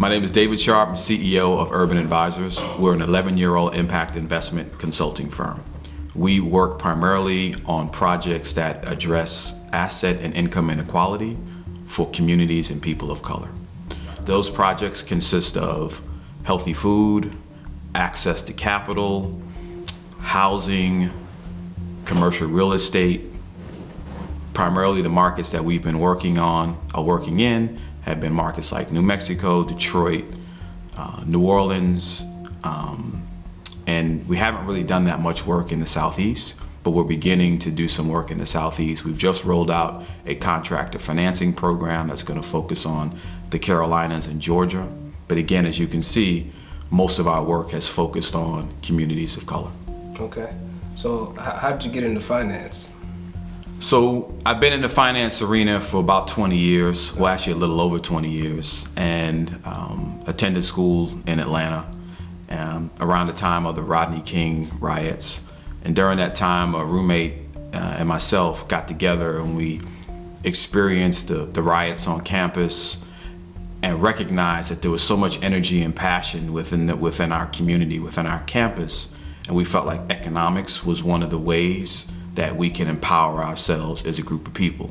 My name is David Sharp, CEO of Urban Advisors. We're an 11-year-old impact investment consulting firm. We work primarily on projects that address asset and income inequality for communities and people of color. Those projects consist of healthy food, access to capital, housing, commercial real estate. Primarily the markets that we've been working in have been markets like New Mexico, Detroit, New Orleans, and we haven't really done that much work in the Southeast, but we're beginning to do some work in the Southeast. We've just rolled out a contractor financing program that's going to focus on the Carolinas and Georgia. But again, as you can see, most of our work has focused on communities of color. Okay. So how did you get into finance? So I've been in the finance arena for about 20 years, well actually a little over 20 years, and attended school in Atlanta around the time of the Rodney King riots. And during that time, a roommate and myself got together and we experienced the riots on campus and recognized that there was so much energy and passion within our community, within our campus, and we felt like economics was one of the ways that we can empower ourselves as a group of people.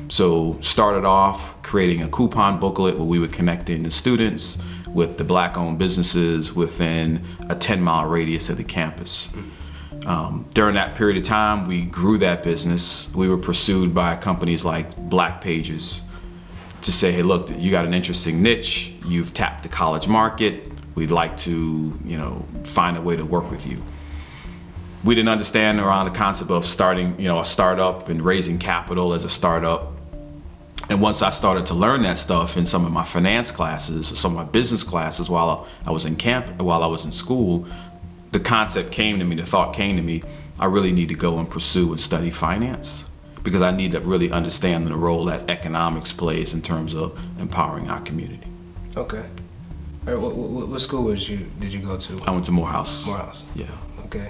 So started off creating a coupon booklet where we would connect in the students with the Black-owned businesses within a 10-mile radius of the campus. During that period of time, we grew that business. We were pursued by companies like Black Pages to say, hey, look, you got an interesting niche. You've tapped the college market. We'd like to, find a way to work with you. We didn't understand around the concept of starting, a startup and raising capital as a startup. And once I started to learn that stuff in some of my finance classes or some of my business classes while I was in school, the concept came to me, the thought came to me, I really need to go and pursue and study finance because I need to really understand the role that economics plays in terms of empowering our community. Okay. All right, what school did you go to? I went to Morehouse. Morehouse. Yeah. Okay.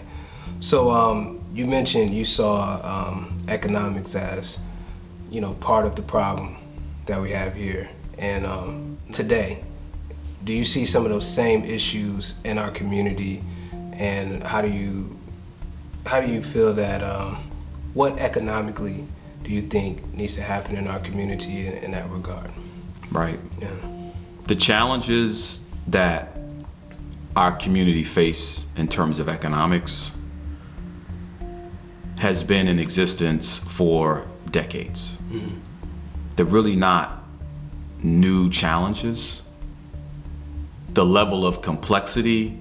So you mentioned you saw economics as, part of the problem that we have here. And today, do you see some of those same issues in our community? And how do you feel that, what economically do you think needs to happen in our community in that regard? Right. Yeah. The challenges that our community face in terms of economics has been in existence for decades. Mm-hmm. They're really not new challenges. The level of complexity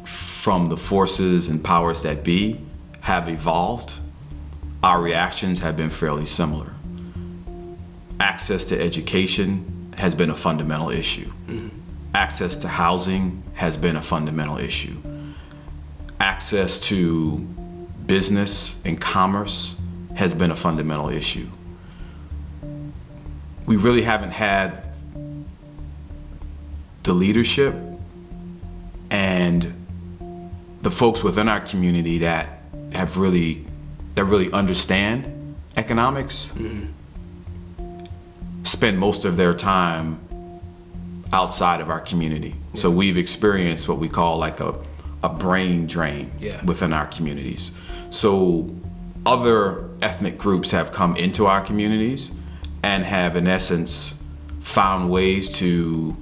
from the forces and powers that be have evolved. Our reactions have been fairly similar. Access to education has been a fundamental issue. Mm-hmm. Access to housing has been a fundamental issue. Access to business and commerce has been a fundamental issue. We really haven't had the leadership and the folks within our community that really understand economics, mm-hmm. spend most of their time outside of our community. Yeah. So we've experienced what we call like a brain drain within our communities. So other ethnic groups have come into our communities and have in essence found ways to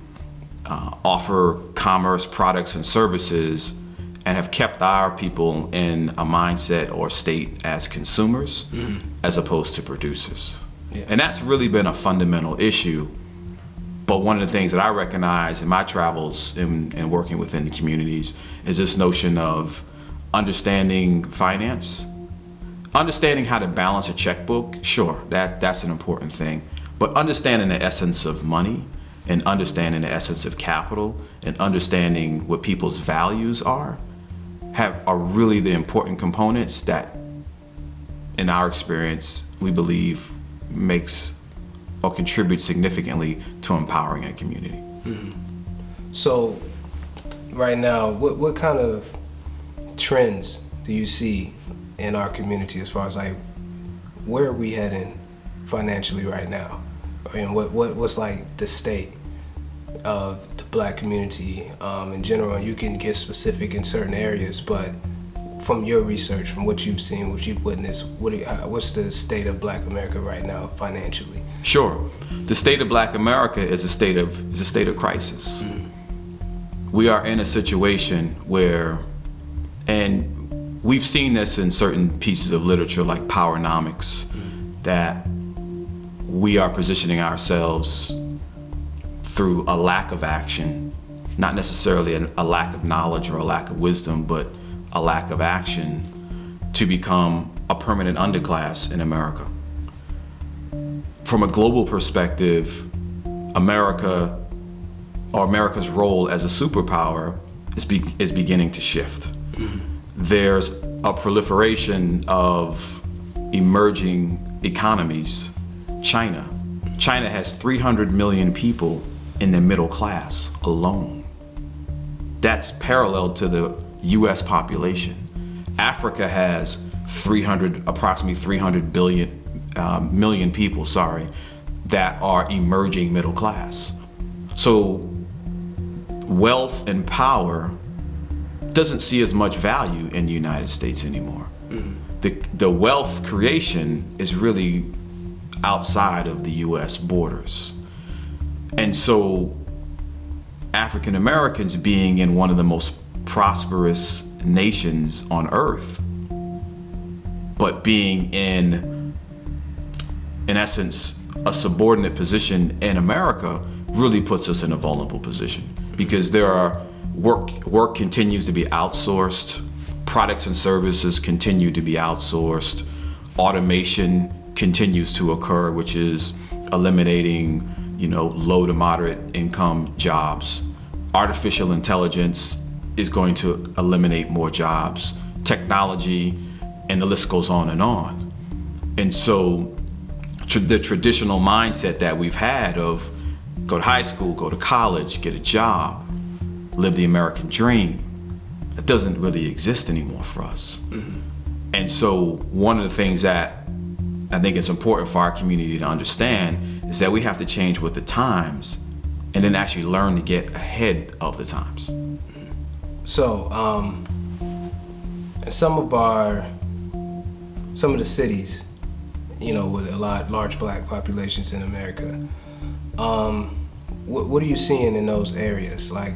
offer commerce products and services and have kept our people in a mindset or state as consumers mm-hmm. as opposed to producers. Yeah. And that's really been a fundamental issue. But one of the things that I recognize in my travels and working within the communities is this notion of understanding finance, understanding how to balance a checkbook. Sure, that's an important thing. But understanding the essence of money and understanding the essence of capital and understanding what people's values are really the important components that, in our experience, we believe makes or contributes significantly to empowering a community. Mm-hmm. So right now, what kind of trends do you see in our community as far as like where are we heading financially right now? I mean, what's like the state of the Black community in general. You can get specific in certain areas, but from your research, from what you've seen, what you've witnessed, what's the state of Black America right now financially? Sure. The state of Black America is a state of crisis. We are in a situation where, and we've seen this in certain pieces of literature like Powernomics, that we are positioning ourselves through a lack of action, not necessarily a lack of knowledge or a lack of wisdom, but a lack of action, to become a permanent underclass in America. From a global perspective, America, or America's role as a superpower, is beginning to shift. There's a proliferation of emerging economies. China has 300 million people in the middle class alone. That's parallel to the US population. Africa has approximately 300 million people, that are emerging middle class. So wealth and power doesn't see as much value in the United States anymore. The wealth creation is really outside of the US borders. And so African Americans, being in one of the most prosperous nations on earth, but being in essence, a subordinate position in America, really puts us in a vulnerable position, because work continues to be outsourced, products and services continue to be outsourced, automation continues to occur, which is eliminating, low to moderate income jobs. Artificial intelligence is going to eliminate more jobs, technology, and the list goes on and on. And so the traditional mindset that we've had of go to high school, go to college, get a job, live the American dream, that doesn't really exist anymore for us. And so one of the things that I think it's important for our community to understand is that we have to change with the times, and then actually learn to get ahead of the times. So, in some of the cities, with large Black populations in America, what are you seeing in those areas? Like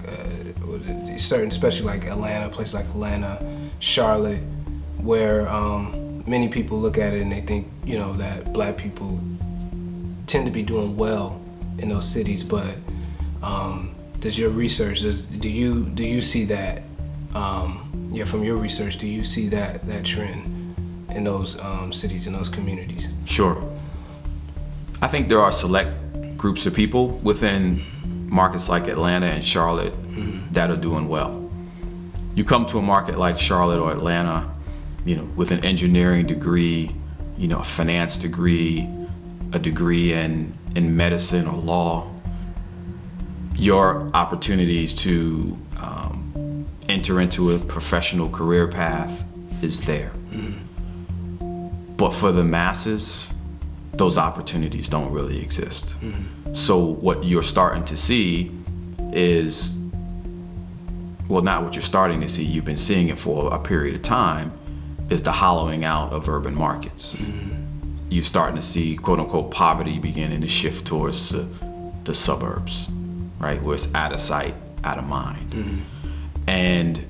certain, especially like Atlanta, places like Atlanta, Charlotte, where many people look at it and they think, that Black people tend to be doing well in those cities, but does your research, do you see that, from your research, do you see that trend in those cities, in those communities? Sure. I think there are select groups of people within markets like Atlanta and Charlotte that are doing well. You come to a market like Charlotte or Atlanta, with an engineering degree, a finance degree, a degree in medicine or law, your opportunities to enter into a professional career path is there. But for the masses, those opportunities don't really exist. So what you're starting to see is, well, not what you're starting to see, you've been seeing it for a period of time, is the hollowing out of urban markets. You're starting to see, quote unquote, poverty beginning to shift towards the suburbs, right? Where it's out of sight, out of mind. And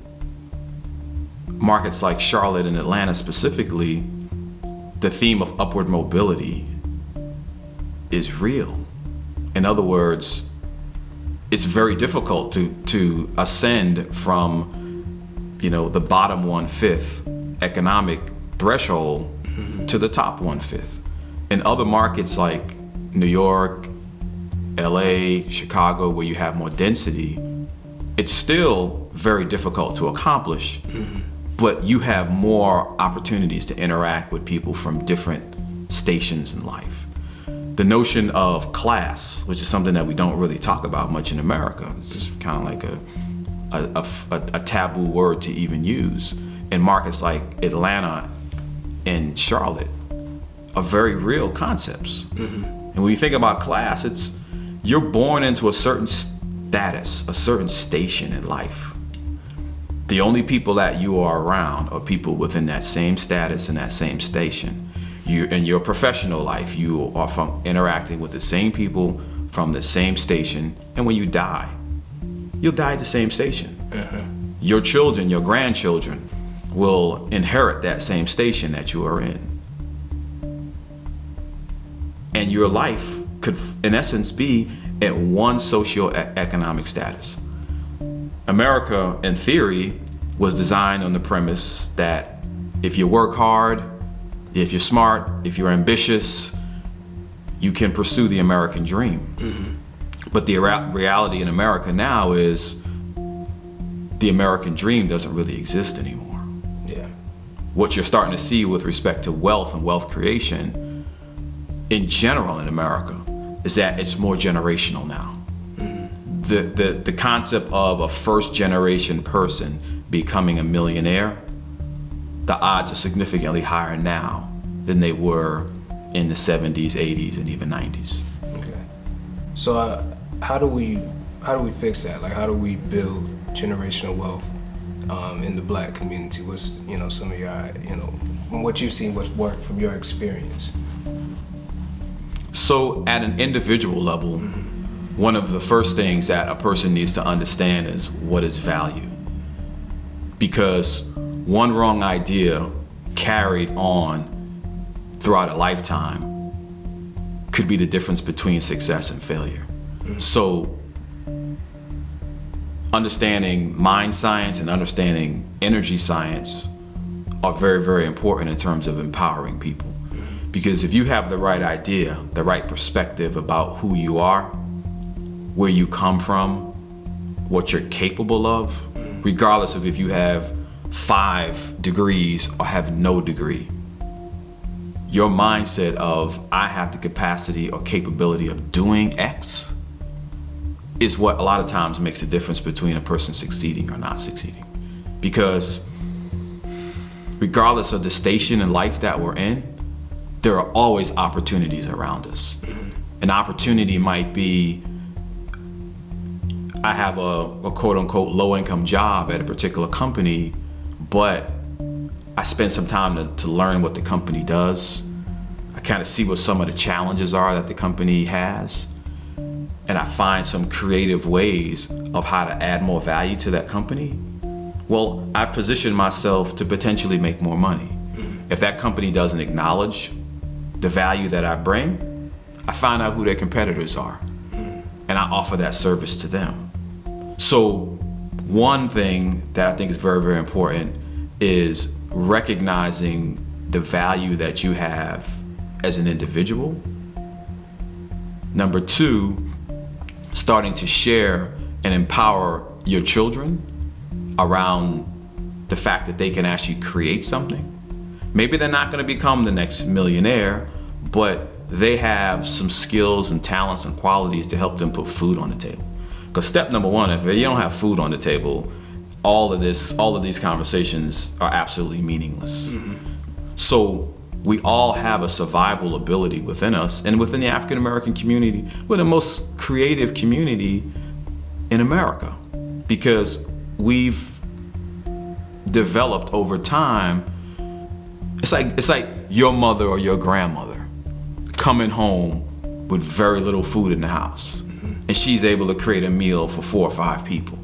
markets like Charlotte and Atlanta specifically, the theme of upward mobility is real. In other words, it's very difficult to ascend from, the bottom 1/5 economic threshold to the top 1/5. In other markets like New York, LA, Chicago, where you have more density, it's still very difficult to accomplish, but you have more opportunities to interact with people from different stations in life. The notion of class, which is something that we don't really talk about much in America, it's kind of like a taboo word to even use. In markets like Atlanta and Charlotte, are very real concepts. And when you think about class, you're born into a certain status, a certain station in life. The only people that you are around are people within that same status and that same station. You, in your professional life, you are interacting with the same people from the same station, and when you die, you'll die at the same station. Your children, your grandchildren will inherit that same station that you are in. And your life could, in essence, be at one socioeconomic status. America, in theory, was designed on the premise that if you work hard, if you're smart, if you're ambitious, you can pursue the American dream. But the reality in America now is the American dream doesn't really exist anymore. Yeah. What you're starting to see with respect to wealth and wealth creation in general in America is that it's more generational now. The concept of a first generation person becoming a millionaire, the odds are significantly higher now than they were in the 70s, 80s, and even 90s. Okay. So how do we fix that? Like, how do we build generational wealth in the Black community? What's, some of your, from what you've seen, what's worked from your experience? So at an individual level, one of the first things that a person needs to understand is what is value. Because one wrong idea carried on throughout a lifetime could be the difference between success and failure. So understanding mind science and understanding energy science are very, very important in terms of empowering people. Because if you have the right idea, the right perspective about who you are, where you come from, what you're capable of, regardless of if you have 5 degrees or have no degree, your mindset of I have the capacity or capability of doing X is what a lot of times makes a difference between a person succeeding or not succeeding. Because regardless of the station in life that we're in, there are always opportunities around us. An opportunity might be, I have a quote unquote low income job at a particular company, but I spend some time to learn what the company does. I kind of see what some of the challenges are that the company has. And I find some creative ways of how to add more value to that company. Well, I position myself to potentially make more money. If that company doesn't acknowledge the value that I bring, I find out who their competitors are, and I offer that service to them. So one thing that I think is very, very important is recognizing the value that you have as an individual. Number 2, starting to share and empower your children around the fact that they can actually create something. Maybe they're not going to become the next millionaire, but they have some skills and talents and qualities to help them put food on the table. Because step number 1, if you don't have food on the table, all of these conversations are absolutely meaningless. So we all have a survival ability within us, and within the African American community, we're the most creative community in America, because we've developed over time. It's like your mother or your grandmother coming home with very little food in the house, and she's able to create a meal for 4 or 5 people.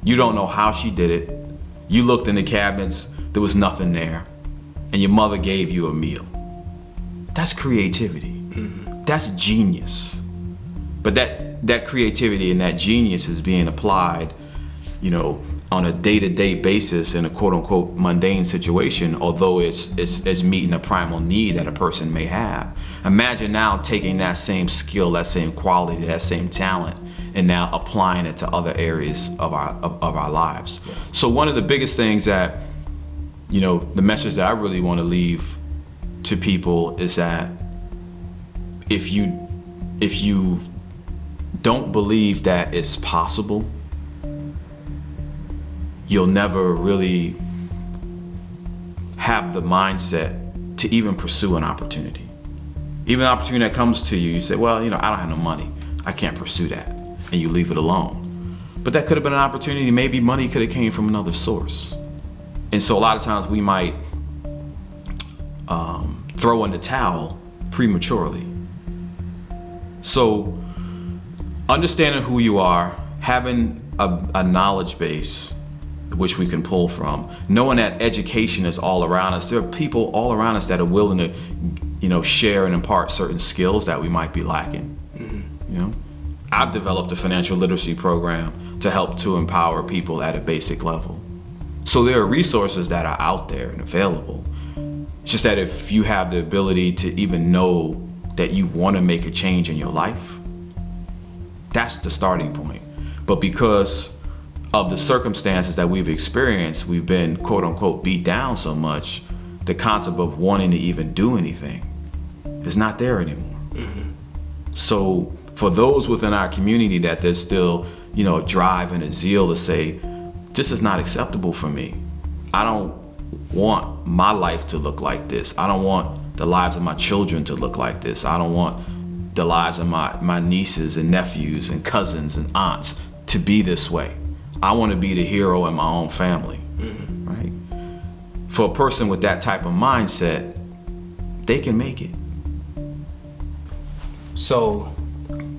You don't know how she did it. You looked in the cabinets, there was nothing there, and your mother gave you a meal. That's creativity. That's genius. But that creativity and that genius is being applied, on a day-to-day basis in a quote-unquote mundane situation, although it's meeting a primal need that a person may have. Imagine now taking that same skill, that same quality, that same talent, and now applying it to other areas of our lives. So one of the biggest things that, the message that I really want to leave to people is that if you don't believe that it's possible, you'll never really have the mindset to even pursue an opportunity. Even an opportunity that comes to you, you say, well, I don't have no money. I can't pursue that. and you leave it alone. But that could have been an opportunity. Maybe money could have came from another source. And so a lot of times we might throw in the towel prematurely. So understanding who you are, having a knowledge base which we can pull from, knowing that education is all around us. There are people all around us that are willing to, share and impart certain skills that we might be lacking. I've developed a financial literacy program to help to empower people at a basic level. So there are resources that are out there and available. It's just that if you have the ability to even know that you want to make a change in your life, that's the starting point. But because of the circumstances that we've experienced, we've been quote unquote beat down so much, the concept of wanting to even do anything is not there anymore. So for those within our community that there's still, a drive and a zeal to say, this is not acceptable for me. I don't want my life to look like this. I don't want the lives of my children to look like this. I don't want the lives of my nieces and nephews and cousins and aunts to be this way. I want to be the hero in my own family, right? For a person with that type of mindset, they can make it. So,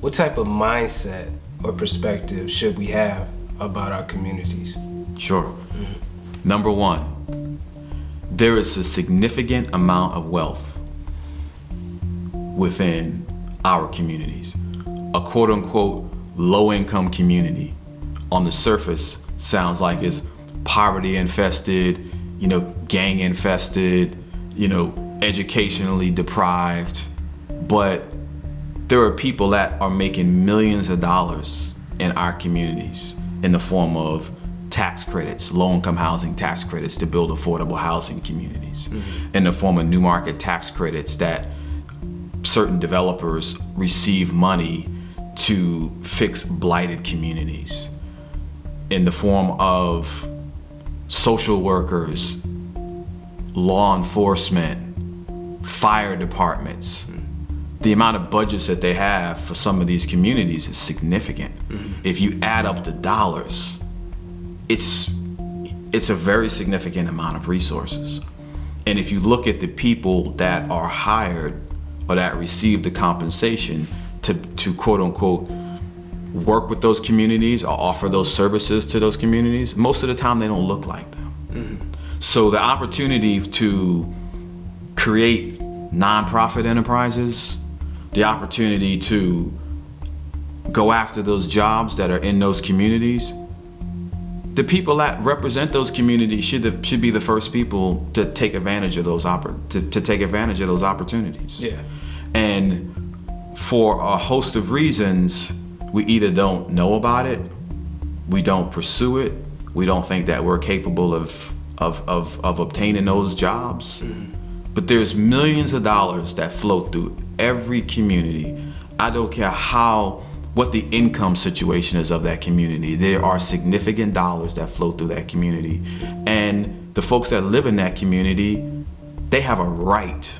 what type of mindset or perspective should we have about our communities? Sure. Number one, there is a significant amount of wealth within our communities. A quote unquote low income community on the surface sounds like it's poverty infested, gang infested, educationally deprived. But there are people that are making millions of dollars in our communities in the form of tax credits, low-income housing tax credits to build affordable housing communities, in the form of new market tax credits that certain developers receive money to fix blighted communities, in the form of social workers, law enforcement, fire departments. The amount of budgets that they have for some of these communities is significant. If you add up the dollars, it's a very significant amount of resources. And if you look at the people that are hired or that receive the compensation to quote unquote work with those communities or offer those services to those communities, most of the time they don't look like them. So the opportunity to create nonprofit enterprises, the opportunity to go after those jobs that are in those communities, the people that represent those communities should be the first people to take advantage of those opportunities. Yeah. And for a host of reasons, we either don't know about it, we don't pursue it, we don't think that we're capable of obtaining those jobs. But there's millions of dollars that flow through every community. I don't care what the income situation is of that community. There are significant dollars that flow through that community. And the folks that live in that community, they have a right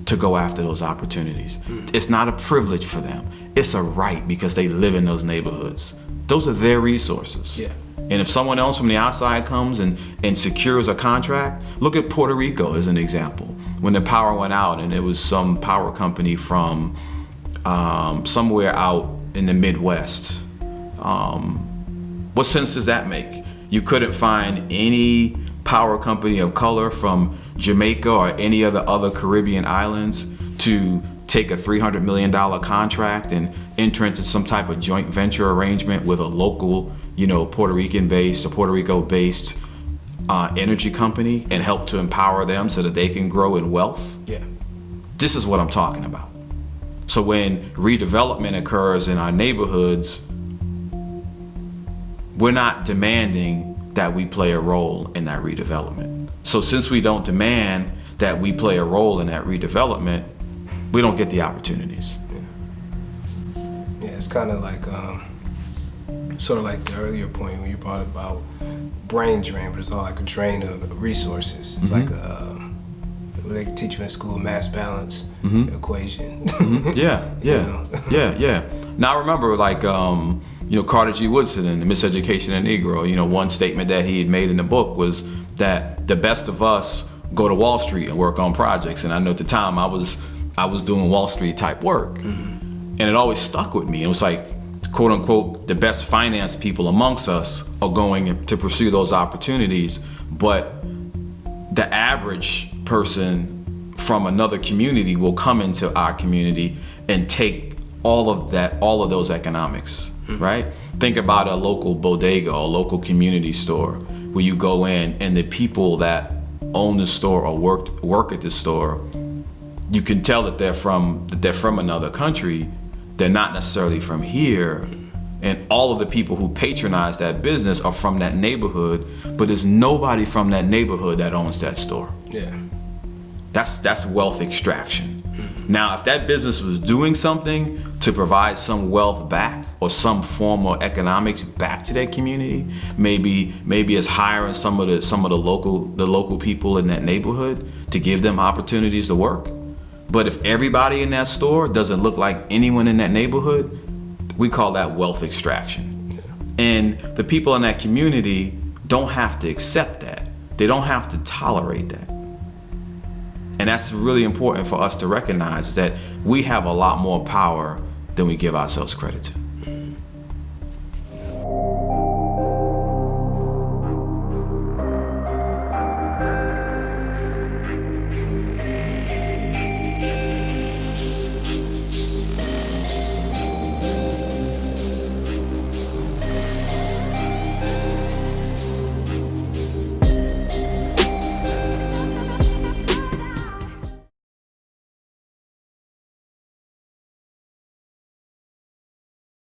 to go after those opportunities. It's not a privilege for them. It's a right because they live in those neighborhoods. Those are their resources. Yeah. And if someone else from the outside comes and secures a contract, look at Puerto Rico as an example. When the power went out and it was some power company from somewhere out in the Midwest, what sense does that make? You couldn't find any power company of color from Jamaica or any of the other Caribbean islands to take a $300 million contract and enter into some type of joint venture arrangement with a local, Puerto Rico-based energy company and help to empower them so that they can grow in wealth. Yeah. This is what I'm talking about. So when redevelopment occurs in our neighborhoods, we're not demanding that we play a role in that redevelopment. So since we don't demand that we play a role in that redevelopment, we don't get the opportunities. Yeah, it's kind of like, sort of like the earlier point when you brought about brain drain, but it's all like a drain of resources. It's like what they teach you in school, mass balance equation. Yeah. Yeah. Now I remember, like, Carter G. Woodson in The Miseducation of the Negro, one statement that he had made in the book was that the best of us go to Wall Street and work on projects. And I know at the time I was doing Wall Street type work. And it always stuck with me. It was like, quote unquote, the best finance people amongst us are going to pursue those opportunities. But the average person from another community will come into our community and take all of those economics, right? Think about a local bodega or local community store where you go in and the people that own the store or work at the store, you can tell that they're from another country. They're not necessarily from here. And all of the people who patronize that business are from that neighborhood, but there's nobody from that neighborhood that owns that store. Yeah. That's wealth extraction. Now, if that business was doing something to provide some wealth back or some form of economics back to that community, maybe it's hiring some of the local people in that neighborhood to give them opportunities to work. But if everybody in that store doesn't look like anyone in that neighborhood, we call that wealth extraction. Yeah. And the people in that community don't have to accept that. They don't have to tolerate that. And that's really important for us to recognize, is that we have a lot more power than we give ourselves credit to.